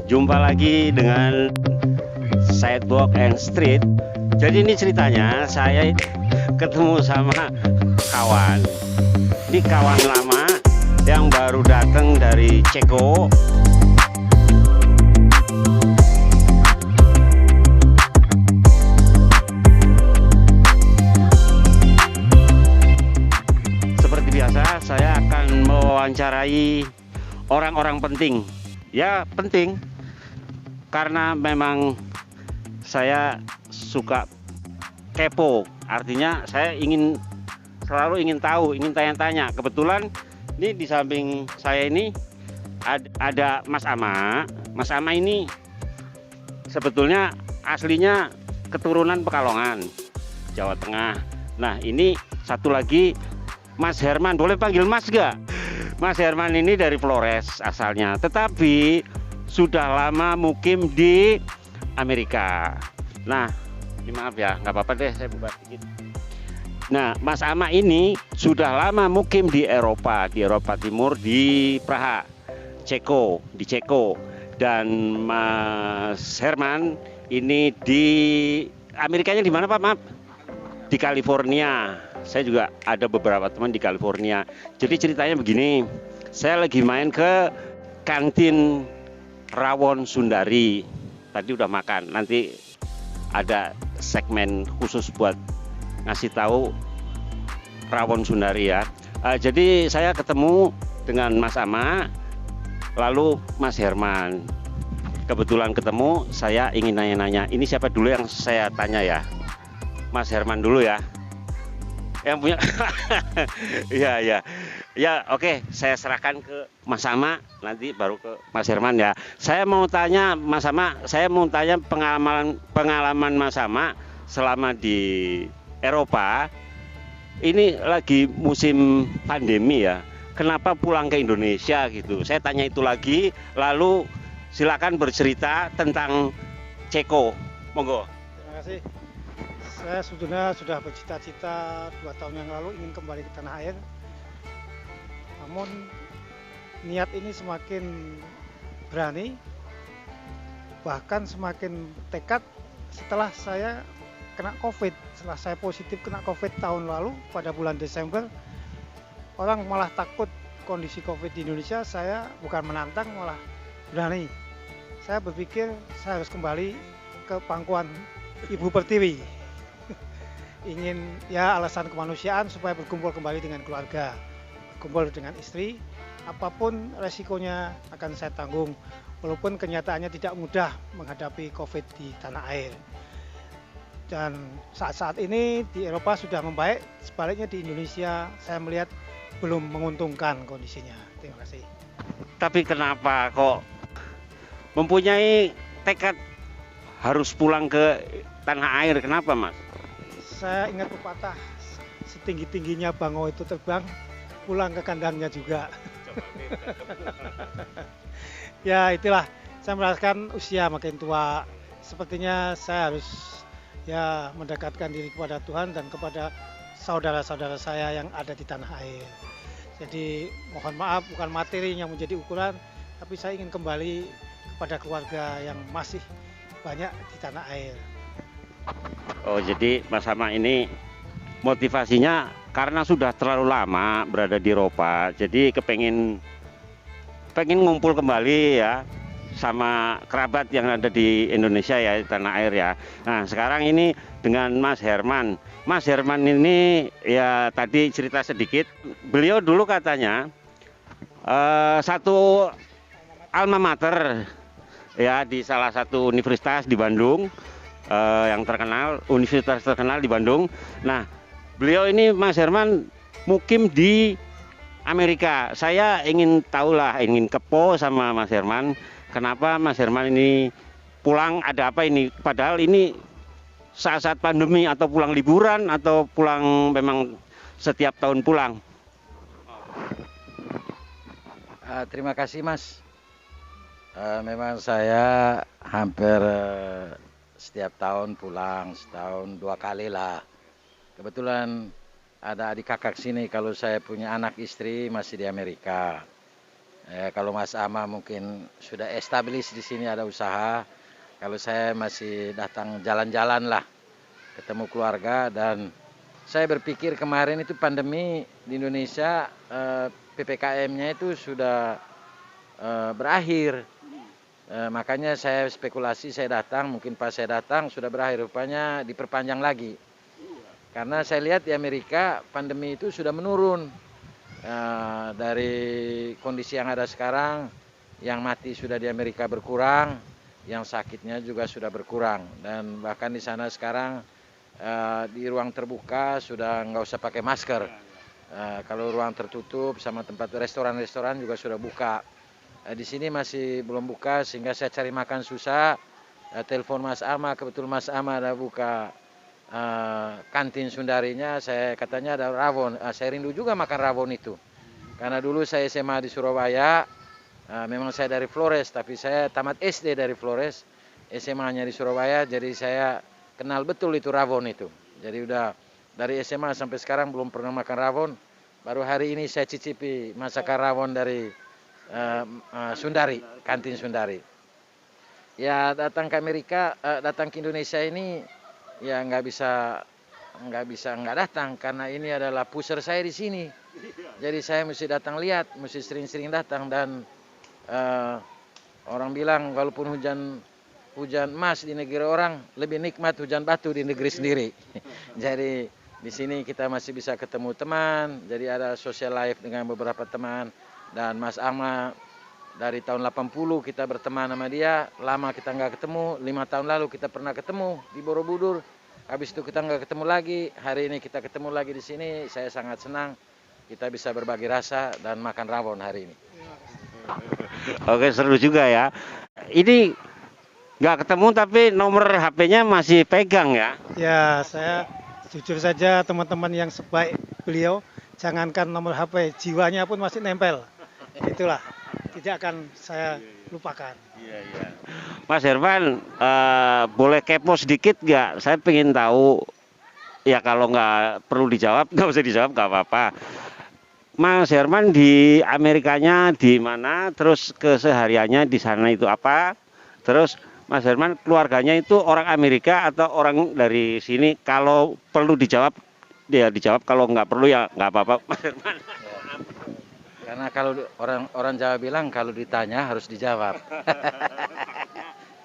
Jumpa lagi dengan Sidewalk and Street. Jadi ini ceritanya saya ketemu sama kawan. Ini kawan lama yang baru datang dari Ceko. Seperti biasa, saya akan mewawancarai orang-orang penting. Ya, penting karena memang saya suka kepo, artinya saya selalu ingin tahu, ingin tanya-tanya. Kebetulan ini di samping saya ini ada Mas Ama. Mas Ama ini sebetulnya aslinya keturunan Pekalongan, Jawa Tengah. Nah, ini satu lagi Mas Herman, boleh panggil Mas gak? Mas Herman ini dari Flores asalnya, tetapi sudah lama mukim di Amerika. Nah, ini maaf ya, nggak apa-apa deh, saya buka sedikit. Nah, Mas Ama ini sudah lama mukim di Eropa Timur, di Praha, di Ceko. Dan Mas Herman ini di Amerikanya di mana, Pak? Maaf. Di California. Saya juga ada beberapa teman di California. Jadi ceritanya begini, saya lagi main ke kantin Rawon Sundari. Tadi udah makan, nanti ada segmen khusus buat ngasih tahu Rawon Sundari ya. Jadi saya ketemu dengan Mas Ama, lalu Mas Herman. Kebetulan ketemu, saya ingin nanya-nanya. Ini siapa dulu yang saya tanya ya? Mas Herman dulu ya. Yang punya. Ya, oke, saya serahkan ke Mas Ama, nanti baru ke Mas Herman ya. Saya mau tanya Mas Ama, pengalaman Mas Ama selama di Eropa. Ini lagi musim pandemi ya. Kenapa pulang ke Indonesia gitu? Saya tanya itu lagi, lalu silakan bercerita tentang Ceko. Monggo. Terima kasih. Saya sebetulnya sudah bercita-cita 2 tahun yang lalu ingin kembali ke tanah air. Namun niat ini semakin berani, bahkan semakin tekad setelah saya kena COVID. Setelah saya positif kena COVID tahun lalu pada bulan Desember, orang malah takut kondisi COVID di Indonesia. Saya bukan menantang, malah berani. Saya berpikir saya harus kembali ke pangkuan Ibu Pertiwi. Ingin ya alasan kemanusiaan supaya berkumpul kembali dengan keluarga, berkumpul dengan istri. Apapun resikonya akan saya tanggung, walaupun kenyataannya tidak mudah menghadapi COVID di tanah air. Dan saat-saat ini di Eropa sudah membaik, sebaliknya di Indonesia saya melihat belum menguntungkan kondisinya. Terima kasih. Tapi kenapa kok mempunyai tekad harus pulang ke tanah air? Kenapa, Mas? Saya ingat pepatah, setinggi-tingginya bangau itu terbang, pulang ke kandangnya juga. Ya itulah, saya merasakan usia makin tua. Sepertinya saya harus ya mendekatkan diri kepada Tuhan dan kepada saudara-saudara saya yang ada di tanah air. Jadi mohon maaf, bukan materi yang menjadi ukuran, tapi saya ingin kembali kepada keluarga yang masih banyak di tanah air. Oh, jadi Mas Ama ini motivasinya karena sudah terlalu lama berada di Eropa, jadi pengen ngumpul kembali ya sama kerabat yang ada di Indonesia ya, di tanah air ya. Nah, sekarang ini dengan Mas Herman. Mas Herman ini ya tadi cerita sedikit, beliau dulu katanya satu alma mater ya di salah satu universitas di Bandung. Yang terkenal, universitas terkenal di Bandung. Nah, beliau ini Mas Herman mukim di Amerika. Saya ingin tahulah, ingin kepo sama Mas Herman, kenapa Mas Herman ini pulang, ada apa ini? Padahal ini saat-saat pandemi, atau pulang liburan, atau pulang memang setiap tahun pulang. Terima kasih Mas. Memang saya hampir setiap tahun pulang, setahun 2 kali lah. Kebetulan ada adik kakak sini, kalau saya punya anak istri masih di Amerika. Kalau Mas Ama mungkin sudah establis di sini ada usaha. Kalau saya masih datang jalan-jalan lah, ketemu keluarga. Dan saya berpikir kemarin itu pandemi di Indonesia, PPKM-nya itu sudah berakhir. Makanya saya spekulasi saya datang, mungkin pas saya datang sudah berakhir, rupanya diperpanjang lagi. Karena saya lihat di Amerika pandemi itu sudah menurun. Dari kondisi yang ada sekarang, yang mati sudah di Amerika berkurang, yang sakitnya juga sudah berkurang. Dan bahkan di sana sekarang di ruang terbuka sudah nggak usah pakai masker. Kalau ruang tertutup sama tempat restoran-restoran juga sudah buka. Di sini masih belum buka sehingga saya cari makan susah. Telepon Mas Ama, kebetulan Mas Ama ada buka kantin Sundarinya. Saya katanya ada rawon. Saya rindu juga makan rawon itu. Karena dulu saya SMA di Surabaya. Memang saya dari Flores, tapi saya tamat SD dari Flores. SMA-nya di Surabaya, jadi saya kenal betul itu rawon itu. Jadi udah dari SMA sampai sekarang belum pernah makan rawon. Baru hari ini saya cicipi masakan rawon dari Sundari, kantin Sundari. Ya datang ke Amerika, datang ke Indonesia ini ya nggak bisa nggak datang karena ini adalah pusher saya di sini. Jadi saya mesti datang lihat, mesti sering-sering datang. Dan orang bilang walaupun hujan emas di negeri orang, lebih nikmat hujan batu di negeri sendiri. Jadi di sini kita masih bisa ketemu teman, jadi ada social life dengan beberapa teman. Dan Mas Ama dari tahun 80 kita berteman sama dia, lama kita nggak ketemu, 5 tahun lalu kita pernah ketemu di Borobudur, habis itu kita nggak ketemu lagi, hari ini kita ketemu lagi di sini, saya sangat senang kita bisa berbagi rasa dan makan rawon hari ini. Oke, seru juga ya. Ini nggak ketemu tapi nomor HP-nya masih pegang ya? Ya, saya jujur saja teman-teman yang sebaik beliau, jangankan nomor HP, jiwanya pun masih nempel. Itulah, tidak akan saya lupakan. Iya, iya. Mas Herman, boleh kepo sedikit nggak? Saya pengen tahu, ya kalau nggak perlu dijawab, nggak usah dijawab, nggak apa-apa. Mas Herman di Amerikanya di mana? Terus kesehariannya di sana itu apa? Terus Mas Herman keluarganya itu orang Amerika atau orang dari sini? Kalau perlu dijawab, ya dijawab. Kalau nggak perlu ya nggak apa-apa, Mas Herman. Karena kalau orang Jawa bilang kalau ditanya harus dijawab.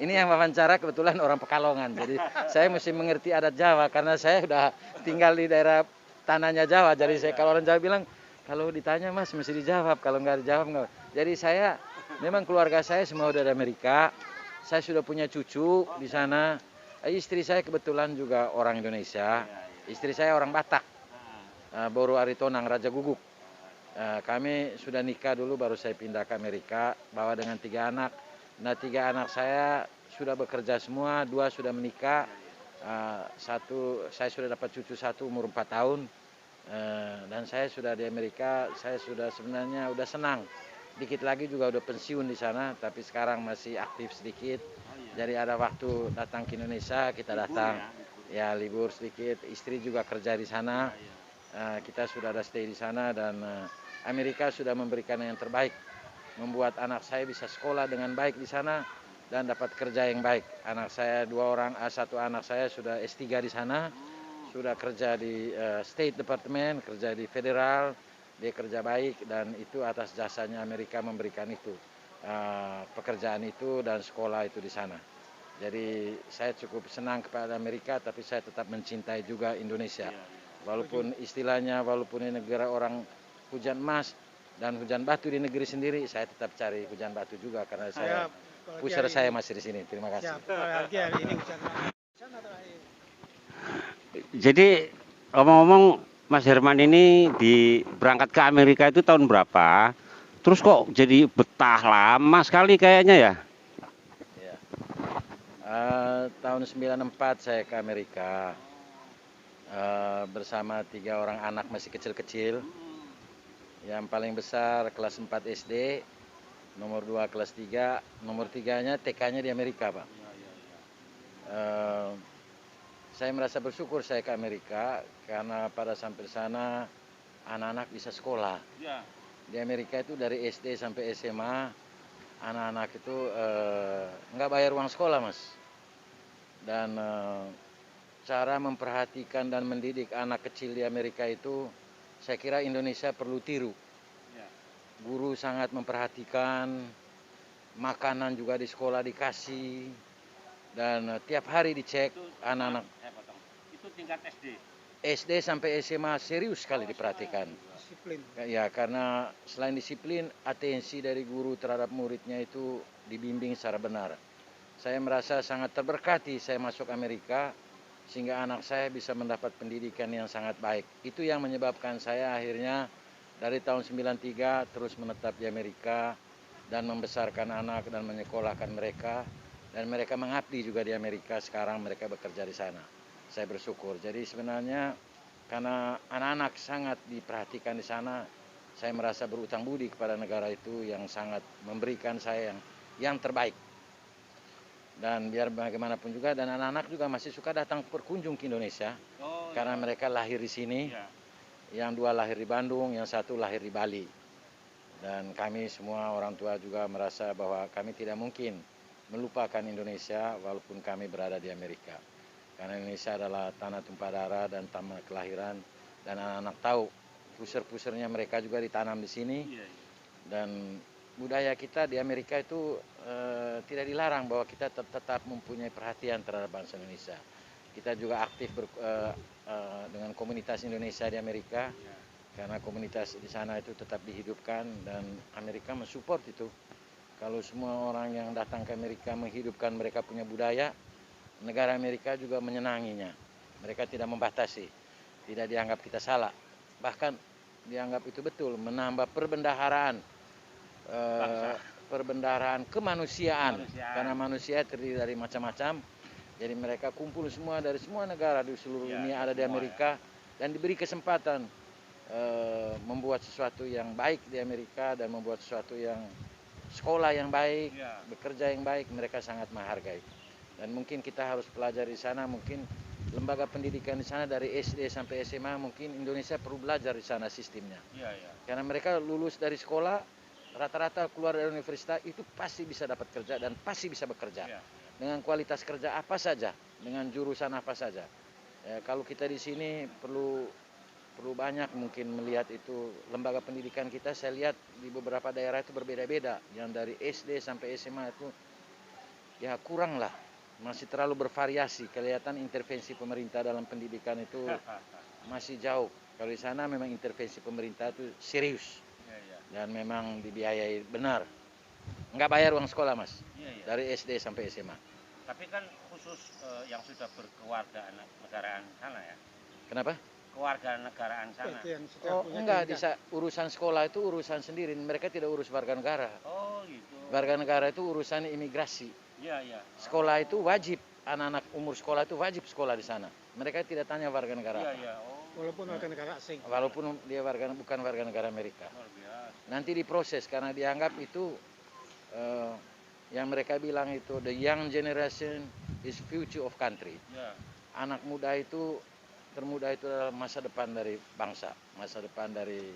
Ini yang wawancara kebetulan orang Pekalongan, jadi saya mesti mengerti adat Jawa karena saya sudah tinggal di daerah tanahnya Jawa. Jadi saya kalau orang Jawa bilang kalau ditanya Mas mesti dijawab, kalau nggak dijawab nggak. Jadi saya memang keluarga saya semua udah di Amerika. Saya sudah punya cucu di sana. Istri saya kebetulan juga orang Indonesia. Istri saya orang Batak, Boru Aritonang, Raja Guguk. Kami sudah nikah dulu baru saya pindah ke Amerika, bawa dengan 3 anak. Nah 3 anak saya sudah bekerja semua, 2 sudah menikah, saya sudah dapat cucu 1 umur 4 tahun. Dan saya sudah di Amerika, saya sudah sebenarnya udah senang. Dikit lagi juga udah pensiun di sana, tapi sekarang masih aktif sedikit. Jadi ada waktu datang ke Indonesia, kita datang. Ya libur sedikit, istri juga kerja di sana. Kita sudah ada stay di sana dan Amerika sudah memberikan yang terbaik, membuat anak saya bisa sekolah dengan baik di sana dan dapat kerja yang baik. Anak saya 2 orang, 1 anak saya sudah S3 di sana, sudah kerja di State Department, kerja di federal, dia kerja baik dan itu atas jasanya Amerika memberikan itu pekerjaan itu dan sekolah itu di sana. Jadi saya cukup senang kepada Amerika, tapi saya tetap mencintai juga Indonesia. Walaupun istilahnya, walaupun ini negara orang hujan emas dan hujan batu di negeri sendiri, saya tetap cari hujan batu juga karena saya pusher saya masih di sini. Terima kasih. Jadi ngomong-ngomong, Mas Herman ini berangkat ke Amerika itu tahun berapa? Terus kok jadi betah lama sekali kayaknya ya? Ya. Tahun 94 saya ke Amerika. Bersama 3 orang anak masih kecil-kecil. Yang paling besar kelas 4 SD, nomor 2 kelas 3, nomor 3-nya TK-nya di Amerika, Pak. Saya merasa bersyukur saya ke Amerika karena pada sampai sana anak-anak bisa sekolah. Di Amerika itu dari SD sampai SMA, anak-anak itu nggak bayar uang sekolah, Mas. Dan cara memperhatikan dan mendidik anak kecil di Amerika itu, saya kira Indonesia perlu tiru. Guru sangat memperhatikan, makanan juga di sekolah dikasih, dan tiap hari dicek anak-anak. Itu tingkat SD. SD sampai SMA serius sekali diperhatikan. Disiplin. Ya, karena selain disiplin, atensi dari guru terhadap muridnya itu dibimbing secara benar. Saya merasa sangat terberkati saya masuk Amerika, sehingga anak saya bisa mendapat pendidikan yang sangat baik. Itu yang menyebabkan saya akhirnya dari tahun 93 terus menetap di Amerika dan membesarkan anak dan menyekolahkan mereka. Dan mereka mengabdi juga di Amerika, sekarang mereka bekerja di sana. Saya bersyukur. Jadi sebenarnya karena anak-anak sangat diperhatikan di sana, saya merasa berutang budi kepada negara itu yang sangat memberikan saya yang terbaik. Dan biar bagaimanapun juga, dan anak-anak juga masih suka datang berkunjung ke Indonesia, karena mereka lahir di sini. Yang 2 lahir di Bandung, yang 1 lahir di Bali. Dan kami semua orang tua juga merasa bahwa kami tidak mungkin melupakan Indonesia walaupun kami berada di Amerika. Karena Indonesia adalah tanah tumpah darah dan tanah kelahiran, dan anak-anak tahu puser-pusernya mereka juga ditanam di sini. Dan budaya kita di Amerika itu tidak dilarang bahwa kita tetap mempunyai perhatian terhadap bangsa Indonesia. Kita juga aktif dengan komunitas Indonesia di Amerika, karena komunitas di sana itu tetap dihidupkan, dan Amerika mensupport itu. Kalau semua orang yang datang ke Amerika menghidupkan mereka punya budaya, negara Amerika juga menyenanginya. Mereka tidak membatasi, tidak dianggap kita salah, bahkan dianggap itu betul, menambah perbendaharaan kemanusiaan. Karena manusia terdiri dari macam-macam. Jadi mereka kumpul semua dari semua negara di seluruh dunia ada di Amerika, dan diberi kesempatan membuat sesuatu yang baik di Amerika, dan membuat sesuatu yang sekolah yang baik, bekerja yang baik. Mereka sangat menghargai. Dan mungkin kita harus pelajari di sana, mungkin lembaga pendidikan di sana dari SD sampai SMA, mungkin Indonesia perlu belajar di sana sistemnya. Karena mereka lulus dari sekolah, rata-rata keluar dari universitas itu pasti bisa dapat kerja dan pasti bisa bekerja. Dengan kualitas kerja apa saja, dengan jurusan apa saja. Kalau kita di sini perlu banyak mungkin melihat itu lembaga pendidikan kita. Saya lihat di beberapa daerah itu berbeda-beda. Yang dari SD sampai SMA itu ya kurang lah, masih terlalu bervariasi. Kelihatan intervensi pemerintah dalam pendidikan itu masih jauh. Kalau di sana memang intervensi pemerintah itu serius dan memang dibiayai benar. Nggak bayar uang sekolah, Mas, dari SD sampai SMA. Tapi kan khusus yang sudah berkewargaan negaraan sana ya. Kenapa? Kewarganegaraan sana. Oh enggak, urusan sekolah itu urusan sendiri. Mereka tidak urus warga negara. Oh gitu. Warga negara itu urusan imigrasi. Sekolah itu wajib, anak-anak umur sekolah itu wajib sekolah di sana. Mereka tidak tanya warga negara. Walaupun warga negara asing. Walaupun dia bukan warga negara Amerika. Nanti diproses karena dianggap itu yang mereka bilang itu the young generation is future of country. Anak muda itu, termuda itu adalah masa depan dari bangsa, masa depan dari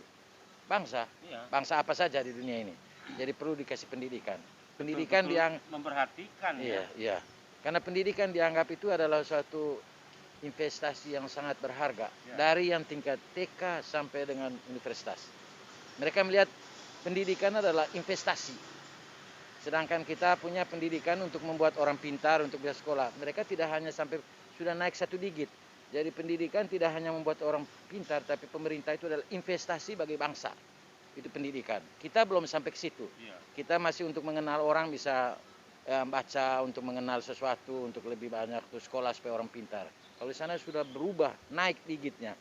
bangsa, bangsa apa saja di dunia ini. Jadi perlu dikasih pendidikan. Pendidikan memperhatikan Iya. Karena pendidikan dianggap itu adalah suatu investasi yang sangat berharga dari yang tingkat TK sampai dengan universitas. Mereka melihat pendidikan adalah investasi. Sedangkan kita punya pendidikan untuk membuat orang pintar, untuk bisa sekolah. Mereka tidak hanya sampai sudah naik 1 digit. Jadi pendidikan tidak hanya membuat orang pintar, tapi pemerintah itu adalah investasi bagi bangsa. Itu pendidikan. Kita belum sampai ke situ. Kita masih untuk mengenal orang, bisa baca, untuk mengenal sesuatu, untuk lebih banyak untuk sekolah supaya orang pintar. Kalau di sana sudah berubah, naik digitnya.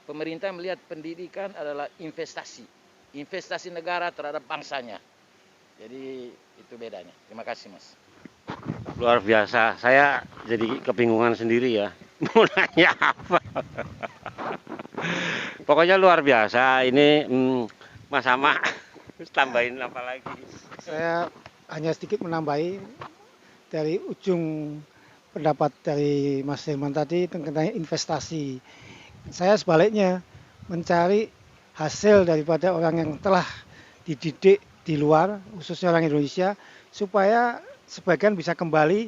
Pemerintah melihat pendidikan adalah investasi. Investasi negara terhadap bangsanya. Jadi itu bedanya. Terima kasih, Mas. Luar biasa. Saya jadi kebingungan sendiri ya. Mau nanya apa? Pokoknya luar biasa. Ini Mas Ama tambahin apa lagi? Saya hanya sedikit menambahi dari ujung pendapat dari Mas Herman tadi mengenai investasi. Saya sebaliknya mencari hasil daripada orang yang telah dididik di luar, khususnya orang Indonesia, supaya sebagian bisa kembali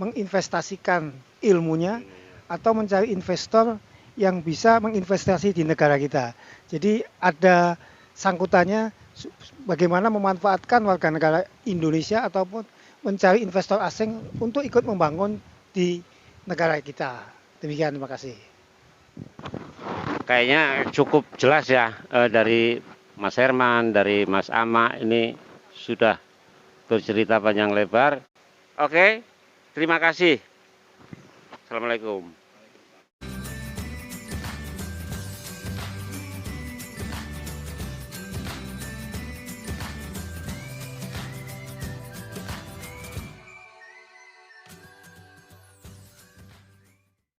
menginvestasikan ilmunya atau mencari investor yang bisa menginvestasi di negara kita. Jadi ada sangkutannya bagaimana memanfaatkan warga negara Indonesia ataupun mencari investor asing untuk ikut membangun di negara kita. Demikian, terima kasih. Kayaknya cukup jelas ya dari Mas Herman, dari Mas Ama ini sudah bercerita panjang lebar. Oke, terima kasih. Assalamualaikum.